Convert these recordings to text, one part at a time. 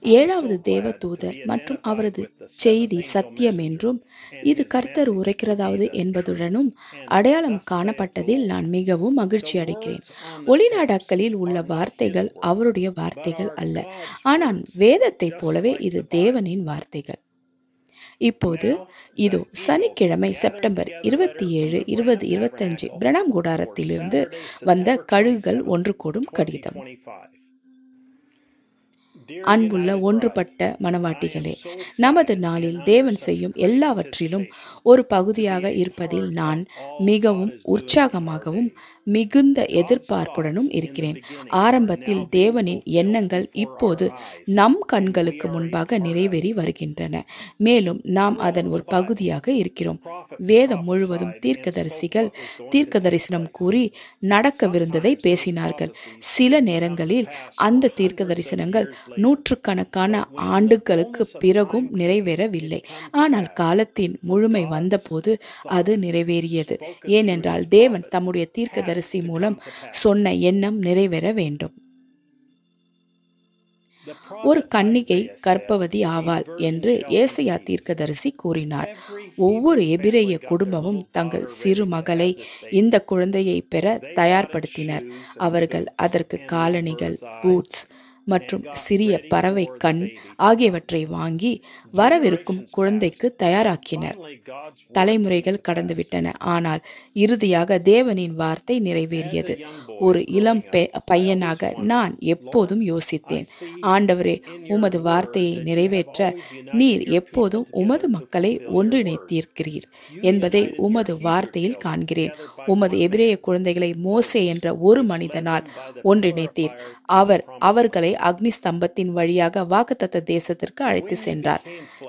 ஏழாவது தேவதூதர் மற்றும் அவரது செய்தி சத்தியம் என்றும் இது கர்த்தர் உரைக்கிறதாவது என்பதுடனும் அடையாளம் காணப்பட்டதில் நான் மிகவும் மகிழ்ச்சி அடைகிறேன். ஒளிநாடாக்களில் உள்ள வார்த்தைகள் அவருடைய வார்த்தைகள் அல்ல, ஆனால் வேதத்தைப் போலவே இது தேவனின் வார்த்தைகள். இப்போது இதோ சனிக்கிழமை செப்டம்பர் 27, 2025 பிரணாம் கூடாரத்திலிருந்து வந்த கழுகுகள் ஒன்று கூடும் கடிதம். அன்புள்ள ஒன்றுபட்ட மனவாட்டிகளே, நமது நாளில் தேவன் செய்யும் எல்லாவற்றிலும் ஒரு பகுதியாக இருப்பதில் நான் மிகவும் உற்சாகமாகவும் மிகுந்த எதிர்பார்ப்புடனும் இருக்கிறேன். ஆரம்பத்தில் தேவனின் எண்ணங்கள் இப்போது நம் கண்களுக்கு முன்பாக நிறைவேறி வருகின்றன, மேலும் நாம் அதன் ஒரு பகுதியாக இருக்கிறோம். வேதம் முழுவதும் தீர்க்கதரிசிகள் தீர்க்க தரிசனம் கூறி நடக்கவிருந்ததை பேசினார்கள். சில நேரங்களில் அந்த தீர்க்க தரிசனங்கள் நூற்றுக்கணக்கான ஆண்டுகளுக்கு பிறகும் நிறைவேறவில்லை. ஆனால் காலத்தின் முழுமை வந்தபோது அது நிறைவேறியது. ஏனென்றால் தேவன் தம்முடைய தீர்க்கதரிசி மூலம் சொன்ன எண்ணம் நிறைவேற வேண்டும். ஒரு கன்னிகை கர்ப்பவதி ஆவாள் என்று ஏசாயா தீர்க்கதரிசி கூறினார். ஒவ்வொரு எபிரேய குடும்பமும் தங்கள் சிறு மகளை இந்த குழந்தையை பெற தயார்படுத்தினர். அவர்கள் அதற்கு காலணிகள், பூட்ஸ் மற்றும் சிறிய பறவை கண் ஆகியவற்றை வாங்கி வரவிருக்கும் குழந்தைக்கு தயாராக்கினர். தலைமுறைகள் கடந்துவிட்டன, ஆனால் இறுதியாக தேவனின் வார்த்தை நிறைவேறியது. ஒரு இளம் பையனாக நான் எப்போதும் யோசித்தேன், ஆண்டவரே, உமது வார்த்தையை நிறைவேற்ற நீர் எப்போதும் உமது மக்களை ஒன்றிணைத்திருக்கிறீர் என்பதை உமது வார்த்தையில் காண்கிறேன். உமது எபிரேய குழந்தைகளை மோசே என்ற ஒரு மனிதனால் ஒன்றிணைத்தீர். அவர் அவர்களை அக்னி ஸ்தம்பத்தின் வழியாக வாக்குத்தத்த தேசத்திற்கு அழைத்து சென்றார்.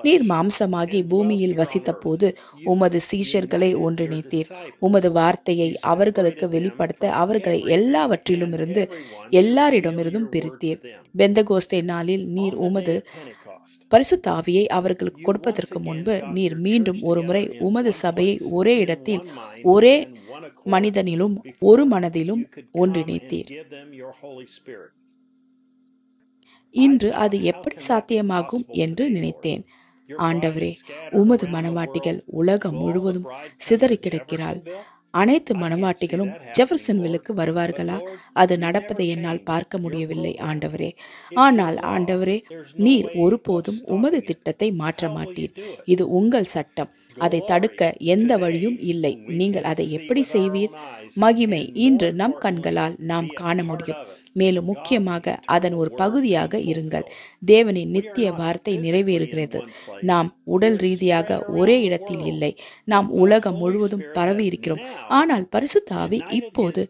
நீர் மாம்சமாகி பூமியில் வசித்த போது உமது சீஷர்களை ஒன்றிணைத்தீர். உமது வார்த்தையை அவர்களுக்கு வெளிப்படுத்த அவர்களை எல்லாரிடமிருந்தும் பிரித்தீர். பெந்தகோஸ்தே நாளில் நீர் உமது பரிசுத்த ஆவியை அவர்களுக்கு கொடுப்பதற்கு முன்பு நீர் மீண்டும் ஒருமுறை உமது சபையை ஒரே இடத்தில், ஒரே மனிதனிலும் ஒரு மனதிலும் ஒன்றிணைத்தீர். இன்று அது எப்படி சாத்தியமாகும் என்று நினைத்தேன். ஆண்டவரே, உமது மனவாட்டிகள் உலகம் முழுவதும் சிதறி கிடக்கிறாள். அனைத்து மனவாட்டிகளும் ஜெஃபர்சன்வில்லுக்கு வருவார்களா? அது நடப்பதை என்னால் பார்க்க முடியவில்லை ஆண்டவரே. ஆனால் ஆண்டவரே, நீர் ஒருபோதும் உமது திட்டத்தை மாற்ற மாட்டீர். இது உங்கள் சட்டம். அதை தடுக்க எந்த வழியும் இல்லை. நீங்கள் அதை எப்படி செய்வீர்? மகிமை இன்று நம் கண்களால் நாம் காண முடியும். மேலும் முக்கியமாக அதன் ஒரு பகுதியாக இருங்கள். தேவனின் நித்திய வார்த்தை நிறைவேறுகிறது. நாம் உடல் ரீதியாக ஒரே இடத்தில் இல்லை. நாம் உலகம் முழுவதும் பரவி இருக்கிறோம். ஆனால் பரிசுத்த ஆவி இப்போது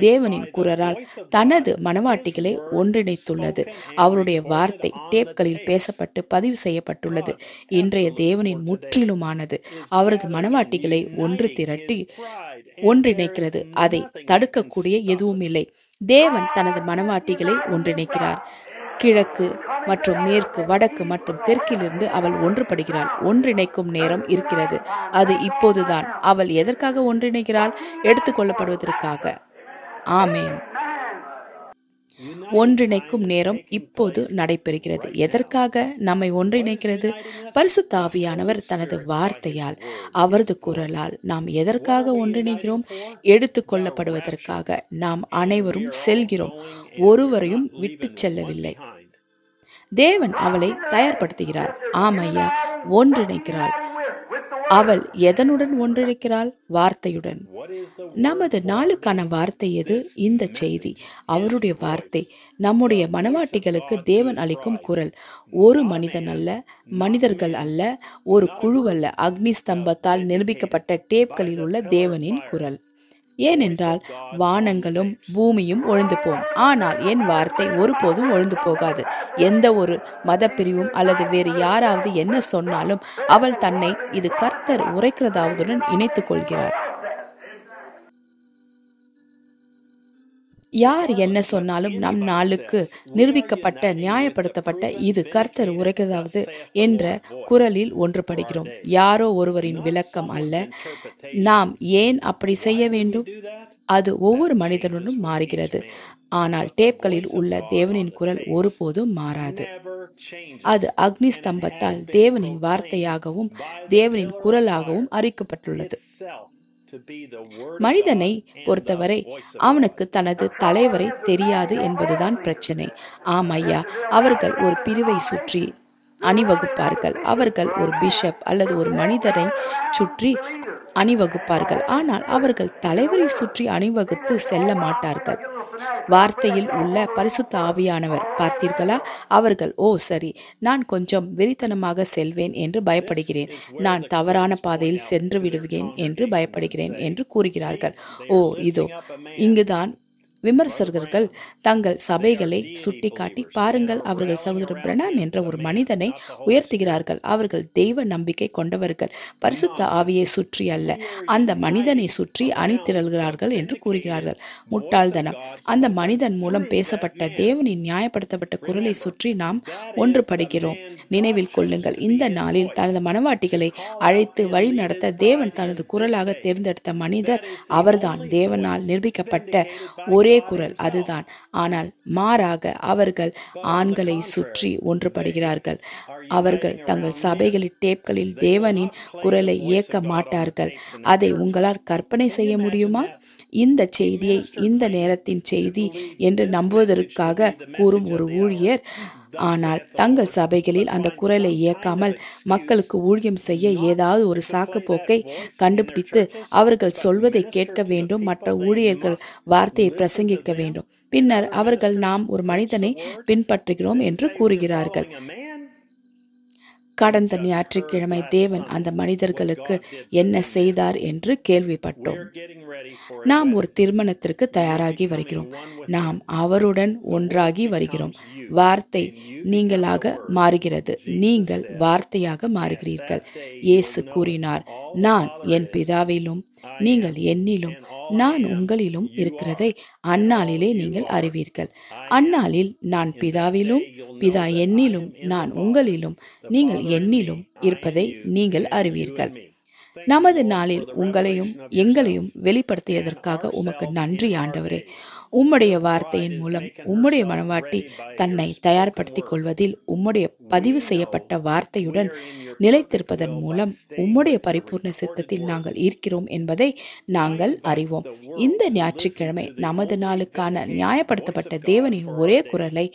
தேவனின் குரலால் தனது மனவாட்டிகளை ஒன்றிணைத்துள்ளது. அவருடைய வார்த்தை டேப்களில் பேசப்பட்டு பதிவு செய்யப்பட்டுள்ளது. இன்றைய தேவனின் முற்றிலுமானது. அவரது மனவாட்டிகளை ஒன்று திரட்டி ஒன்றிணைக்கிறது. அதை தடுக்கக்கூடிய எதுவும் இல்லை. தேவன் தனது மனவாட்டிகளை ஒன்றிணைக்கிறார். கிழக்கு மற்றும் மேற்கு, வடக்கு மற்றும் தெற்கிலிருந்து அவள் ஒன்றுபடுகிறாள். ஒன்றிணைக்கும் நேரம் இருக்கிறது. அது இப்போதுதான். அவள் எதற்காக ஒன்றிணைக்கிறாள்? எடுத்துக்கொள்ளப்படுவதற்காக. ஆமேன். ஒன்றிணைக்கும் நேரம் இப்போது நடைபெறுகிறது. எதற்காக நம்மை ஒன்றிணைக்கிறது? பரிசுத்த ஆவியானவர் தனது வார்த்தையால், அவரது குரலால் நாம் எதற்காக ஒன்றிணைக்கிறோம்? எடுத்துக்கொள்ளப்படுவதற்காக. நாம் அனைவரும் செல்கிறோம், ஒருவரையும் விட்டு செல்லவில்லை. தேவன் அவளை தயார்படுத்துகிறார். ஆமையா, ஒன்றிணைக்கிறாள். அவள் எதனுடன் ஒன்றிணைக்கிறாள்? வார்த்தையுடன். நமது நாளுக்கான வார்த்தை எது? இந்த செய்தி, அவருடைய வார்த்தை. நம்முடைய மனவாட்டிகளுக்கு தேவன் அளிக்கும் குரல். ஒரு மனிதன் அல்ல, மனிதர்கள் அல்ல, ஒரு குழுவல்ல, அக்னி ஸ்தம்பத்தால் நிரூபிக்கப்பட்ட டேப்களில் உள்ள தேவனின் குரல். ஏனென்றால் வானங்களும் பூமியும் ஒழிந்து போம், ஆனால் என் வார்த்தை ஒருபோதும் ஒழிந்து போகாது. எந்த ஒரு மத பிரிவும் அல்லது வேறு யாராவது என்ன சொன்னாலும் அவள் தன்னை இது கர்த்தர் உரைக்கிறதாவதுடன் இணைத்துக் கொள்கிறார். யார் என்ன சொன்னாலும் நம் நாளுக்கு நிரூபிக்கப்பட்ட நியாயப்படுத்தப்பட்ட இது கர்த்தர் உரைக்கிறதாவது என்ற குரலில் ஒன்றுபடுகிறோம். யாரோ ஒருவரின் விளக்கம் அல்ல. நாம் ஏன் அப்படி செய்ய வேண்டும்? அது ஒவ்வொரு மனிதனுடன் மாறுகிறது. ஆனால் டேப்களில் உள்ள தேவனின் குரல் ஒருபோதும் மாறாது. அது அக்னி ஸ்தம்பத்தால் தேவனின் வார்த்தையாகவும் தேவனின் குரலாகவும் அறிக்கப்பட்டுள்ளது. மனிதனை பொறுத்தவரை அவனுக்கு தனது தலைவரை தெரியாது என்பதுதான் பிரச்சனை. ஆம் ஐயா, அவர்கள் ஒரு பிரிவை சுற்றி அணிவகுப்பார்கள். அவர்கள் ஒரு பிஷப் அல்லது ஒரு மனிதரை சுற்றி அணிவகுப்பார்கள். ஆனால் அவர்கள் தலைவரை சுற்றி அணிவகுத்து செல்ல மாட்டார்கள். வார்த்தையில் உள்ள பரிசுத்த ஆவியானவர் பார்த்தீர்களா? அவர்கள் ஓ சரி, நான் கொஞ்சம் வெறித்தனமாக செல்வேன் என்று பயப்படுகிறேன், நான் தவறான பாதையில் சென்று விடுவேன் என்று பயப்படுகிறேன் என்று கூறுகிறார்கள். ஓ இதோ இங்குதான் விமர்சகர்கள் தங்கள் சபைகளை சுட்டிக்காட்டி பாருங்கள், அவர்கள் சகோதரர் பிரணாம் என்ற ஒரு மனிதனை உயர்த்துகிறார்கள். அவர்கள் தெய்வ நம்பிக்கை கொண்டவர்கள், பரிசுத்த ஆவியை சுற்றி அல்ல, அந்த மனிதனை சுற்றி அணிதிரள்கிறார்கள் என்று கூறுகிறார்கள். முட்டாள்தனம். அந்த மனிதன் மூலம் பேசப்பட்ட தேவனின் நியாயப்படுத்தப்பட்ட குரலை சுற்றி நாம் ஒன்றுபடுகிறோம். நினைவில் கொள்ளுங்கள், இந்த நாளில் தனது மனவாட்டிகளை அழைத்து வழி நடத்த தேவன் தனது குரலாக தேர்ந்தெடுத்த மனிதர் அவர்தான். தேவனால் நிரூபிக்கப்பட்ட ஒரே குரல் அதுதான். ஆனால் மாறாக அவர்கள் ஆண்களை சுற்றி ஒன்றுபடுகிறார்கள். அவர்கள் தங்கள் சபைகளில் டேப்களில் தேவனின் குரலை இயக்க மாட்டார்கள். அதை உங்களால் கற்பனை செய்ய முடியுமா? இந்த செய்தியை இந்த நேரத்தின் செய்தி என்று நம்புவதற்காக கூறும் ஒரு ஊழியர், ஆனால் தங்கள் சபைகளில் அந்த குரலை இயக்காமல் மக்களுக்கு ஊழியம் செய்ய ஏதாவது ஒரு சாக்கு போக்கை கண்டுபிடித்து அவர்கள் சொல்வதை கேட்க வேண்டும், மற்ற ஊழியர்கள் வார்த்தையை பிரசங்கிக்க வேண்டும், பின்னர் அவர்கள் நாம் ஒரு மனிதனை பின்பற்றுகிறோம் என்று கூறுகிறார்கள். கடந்த ஞாயிற்றுக்கிழமை தேவன் அந்த மனிதர்களுக்கு என்ன செய்தார் என்று கேள்விப்பட்டோம். நாம் ஒரு திருமணத்திற்கு தயாராகி வருகிறோம். நாம் அவருடன் ஒன்றாகி வருகிறோம். வார்த்தை நீங்களாக மாறுகிறது. நீங்கள் வார்த்தையாக மாறுகிறீர்கள். இயேசு கூறினார், நான் என் பிதாவிலும் நீங்கள் என்னிலும் நான் உங்களிலும் இருக்கிறதை அந்நாளிலே நீங்கள் அறிவீர்கள். அந்நாளில் நான் பிதாவிலும் பிதா என்னிலும் நான் உங்களிலும் நீங்கள் என்னிலும் இருப்பதை நீங்கள் அறிவீர்கள். நமது நாளில் உங்களையும் எங்களையும் வெளிப்படுத்தியதற்காக உமக்கு நன்றி ஆண்டவரே. உம்முடைய வார்த்தையின் மூலம் உம்முடைய மனவாட்டி தன்னை தயார்படுத்திக் கொள்வதில் உம்முடைய பதிவு செய்யப்பட்ட வார்த்தையுடன் நிலைத்திருப்பதன் மூலம் உம்முடைய பரிபூர்ண சித்தத்தில் நாங்கள் இருக்கிறோம் என்பதை நாங்கள் அறிவோம். இந்த ஞாயிற்றுக்கிழமை நமது நாளுக்கான நியாயப்படுத்தப்பட்ட தேவனின் ஒரே குரலை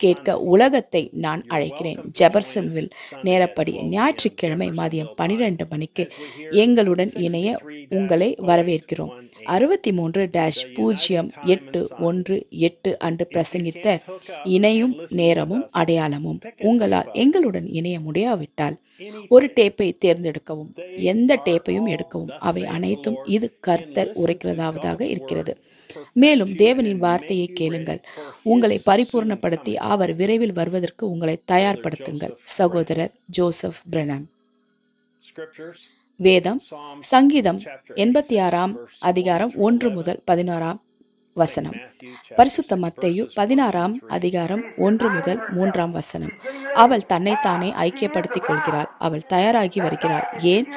கேட்க உலகத்தை நான் அழைக்கிறேன். ஜெபர்சன்வில் நேரப்படி ஞாயிற்றுக்கிழமை மதியம் 12 மணிக்கு எங்களுடன் இணைய உங்களை வரவேற்கிறோம். 63-0818 அன்று பிரசங்கித்த இணையும் நேரமும் அடையாளமும். உங்களால் எங்களுடன் இணைய முடியாவிட்டால் ஒரு டேப்பை தேர்ந்தெடுக்கவும், எந்த டேப்பையும் எடுக்கவும். அவை அனைத்தும் இது கர்த்தர் உரைக்கிறதாவதாக இருக்கிறது. மேலும் தேவனின் வார்த்தையை கேளுங்கள். உங்களை பரிபூர்ணப்படுத்தி அவர் விரைவில் வருவதற்கு உங்களை தயார்படுத்துங்கள். சகோதரர் ஜோசப் பிரணாம். வேதம் சங்கீதம் 86 அதிகாரம் 1 முதல் 11 வசனம். பரிசுத்த மத்தேயு 16 அதிகாரம் 1 முதல் 3 வசனம். அவள் தன்னைத்தானே ஐக்கியப்படுத்திக் கொள்கிறாள். அவள் தயாராகி வருகிறாள். ஏன்?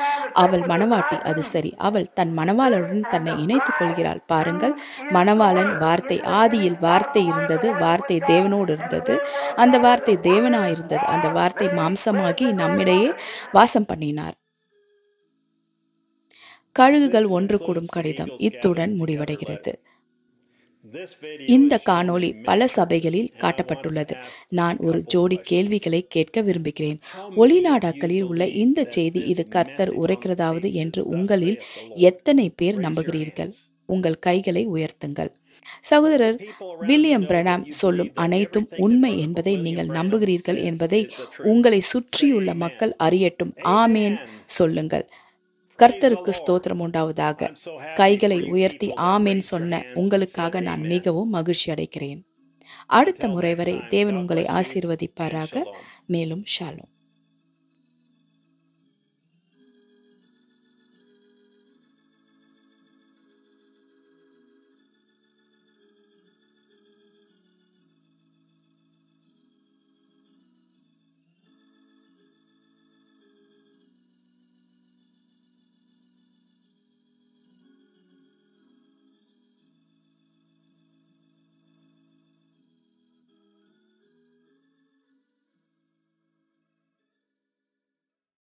அவள் மணவாட்டி. அது சரி. அவள் தன் மணவாளனுடன் தன்னை இணைத்துக் கொள்கிறாள். பாருங்கள், மணவாளன் வார்த்தை. ஆதியில் வார்த்தை இருந்தது. வார்த்தை தேவனோடு இருந்தது. அந்த வார்த்தை தேவனாயிருந்தது. அந்த வார்த்தை மாம்சமாகி நம்மிடையே வாசம் பண்ணினார். கழுகுகள் ஒன்று கூடும் கடிதம் இத்துடன் முடிவடைகிறது. இந்த காணொளி பல சபைகளில் காட்டப்பட்டுள்ளது. நான் ஒரு ஜோடி கேள்விகளை கேட்க விரும்புகிறேன். ஒளிநாடாக்களில் உள்ள இந்த செய்தி இது கர்த்தர் உரைக்கிறதாவது என்று உங்களில் எத்தனை பேர் நம்புகிறீர்கள்? உங்கள் கைகளை உயர்த்துங்கள். சகோதரர் வில்லியம் பிரணாம் சொல்லும் அனைத்தும் உண்மை என்பதை நீங்கள் நம்புகிறீர்கள் என்பதை உங்களை சுற்றியுள்ள மக்கள் அறியட்டும். ஆமேன் சொல்லுங்கள். கர்த்தருக்கு ஸ்தோத்திரம் உண்டாவதாக. கைகளை உயர்த்தி ஆமேன் சொன்ன உங்களுக்காக நான் மிகவும் மகிழ்ச்சி அடைகிறேன். அடுத்த முறை வரை தேவன் உங்களை ஆசீர்வதிப்பாராக. மேலும் ஷாலோம்.